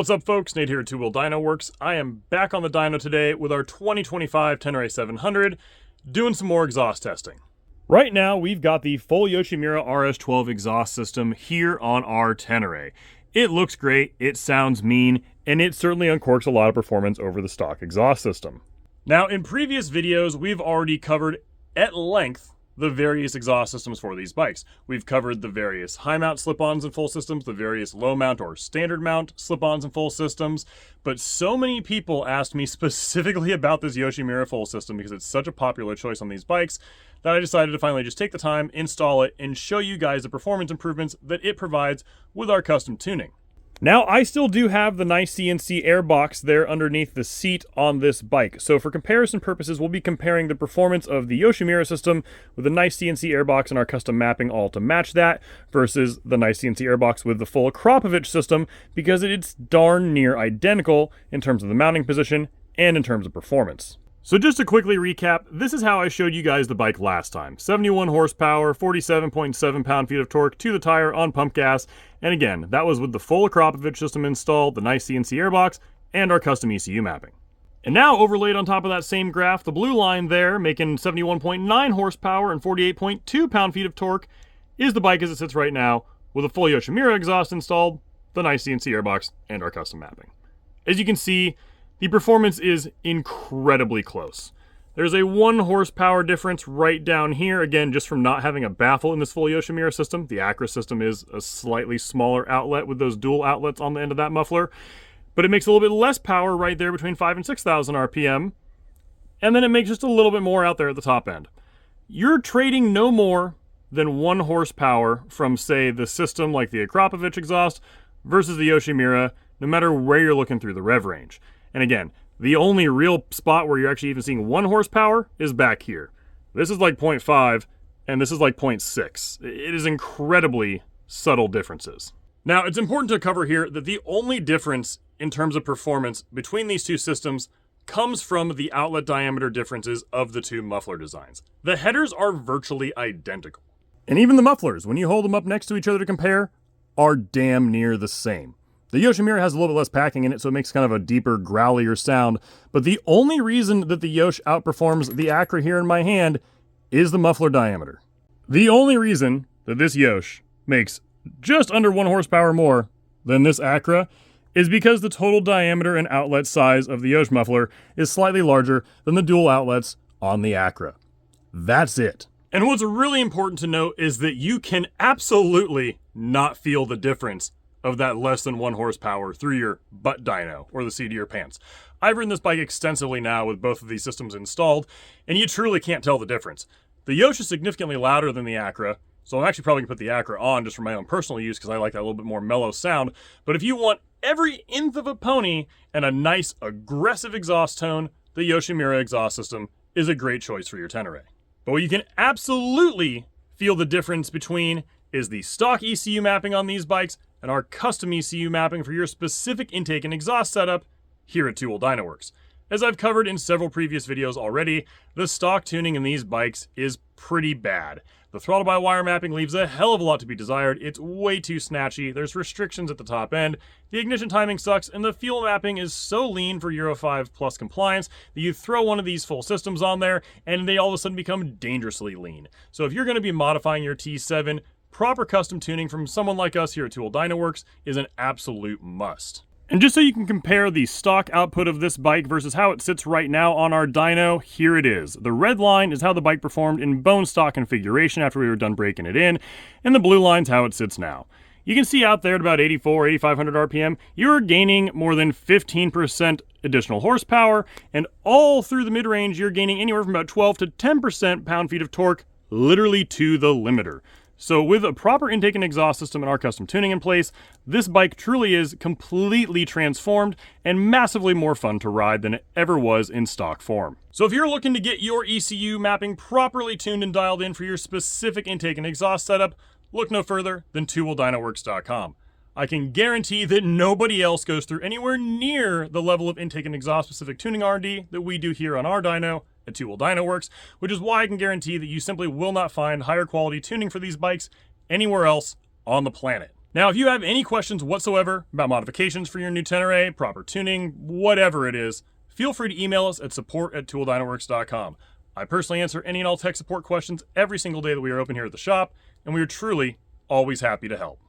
What's up folks, Nate here at Two Wheel Dyno Works. I am back on the dyno today with our 2025 Tenere 700, doing some more exhaust testing. Right now we've got the full Yoshimura RS12 exhaust system here on our Tenere. It looks great, it sounds mean, and it certainly uncorks a lot of performance over the stock exhaust system. Now in previous videos we've already covered at length the various exhaust systems for these bikes. We've covered the various high mount slip-ons and full systems, the various low mount or standard mount slip-ons and full systems, but so many people asked me specifically about this Yoshimura full system because it's such a popular choice on these bikes that I decided to finally just take the time, install it, and show you guys the performance improvements that it provides with our custom tuning. Now, I still do have the nice CNC airbox there underneath the seat on this bike. So for comparison purposes, we'll be comparing the performance of the Yoshimura system with the nice CNC airbox and our custom mapping all to match that versus the nice CNC airbox with the full Akrapovic system because it's darn near identical in terms of the mounting position and in terms of performance. So just to quickly recap, this is how I showed you guys the bike last time. 71 horsepower, 47.7 pound-feet of torque to the tire on pump gas, and again, that was with the full Akrapovic system installed, the nice CNC airbox, and our custom ECU mapping. And now overlaid on top of that same graph, the blue line there, making 71.9 horsepower and 48.2 pound-feet of torque, is the bike as it sits right now, with a full Yoshimura exhaust installed, the nice CNC airbox, and our custom mapping. As you can see, the performance is incredibly close. There's a 1 horsepower difference right down here, again, just from not having a baffle in this full Yoshimura system. The Acra system is a slightly smaller outlet with those dual outlets on the end of that muffler, but it makes a little bit less power right there between 5,000 and 6,000 RPM, and then it makes just a little bit more out there at the top end. You're trading no more than 1 horsepower from, say, the system like the Akrapovic exhaust versus the Yoshimura, no matter where you're looking through the rev range. And again, the only real spot where you're actually even seeing 1 horsepower is back here. This is like 0.5, and this is like 0.6. It is incredibly subtle differences. Now, it's important to cover here that the only difference in terms of performance between these two systems comes from the outlet diameter differences of the two muffler designs. The headers are virtually identical. And even the mufflers, when you hold them up next to each other to compare, are damn near the same. The Yoshimura has a little bit less packing in it, so it makes kind of a deeper, growlier sound. But the only reason that the Yosh outperforms the Acra here in my hand is the muffler diameter. The only reason that this Yosh makes just under 1 horsepower more than this Acra is because the total diameter and outlet size of the Yosh muffler is slightly larger than the dual outlets on the Acra. That's it. And what's really important to note is that you can absolutely not feel the difference of that less than 1 horsepower through your butt dyno or the seat of your pants. I've ridden this bike extensively now with both of these systems installed, and you truly can't tell the difference. The Yosh is significantly louder than the Acra, so I'm actually probably going to put the Acra on just for my own personal use because I like that little bit more mellow sound. But if you want every nth of a pony and a nice aggressive exhaust tone, the Yoshimura exhaust system is a great choice for your Tenere. But what you can absolutely feel the difference between is the stock ECU mapping on these bikes and our custom ECU mapping for your specific intake and exhaust setup here at Two Wheel Dyno Works. As I've covered in several previous videos already, the stock tuning in these bikes is pretty bad. The throttle-by-wire mapping leaves a hell of a lot to be desired. It's way too snatchy, there's restrictions at the top end, the ignition timing sucks, and the fuel mapping is so lean for Euro 5 Plus compliance that you throw one of these full systems on there, and they all of a sudden become dangerously lean. So if you're going to be modifying your T7, proper custom tuning from someone like us here at Two Wheel Dyno Works is an absolute must. And just so you can compare the stock output of this bike versus how it sits right now on our dyno, here it is. The red line is how the bike performed in bone stock configuration after we were done breaking it in, and the blue line's how it sits now. You can see out there at about 8,500 RPM, you're gaining more than 15% additional horsepower, and all through the mid-range, you're gaining anywhere from about 12 to 10% pound-feet of torque, literally to the limiter. So with a proper intake and exhaust system and our custom tuning in place, this bike truly is completely transformed and massively more fun to ride than it ever was in stock form. So if you're looking to get your ECU mapping properly tuned and dialed in for your specific intake and exhaust setup, look no further than twowheeldynoworks.com. I can guarantee that nobody else goes through anywhere near the level of intake and exhaust specific tuning R&D that we do here on our dyno at Two Wheel Dyno Works, which is why I can guarantee that you simply will not find higher quality tuning for these bikes anywhere else on the planet. Now, if you have any questions whatsoever about modifications for your new Tenere, proper tuning, whatever it is, feel free to email us at support@tooldynaworks.com. I personally answer any and all tech support questions every single day that we are open here at the shop, and we are truly always happy to help.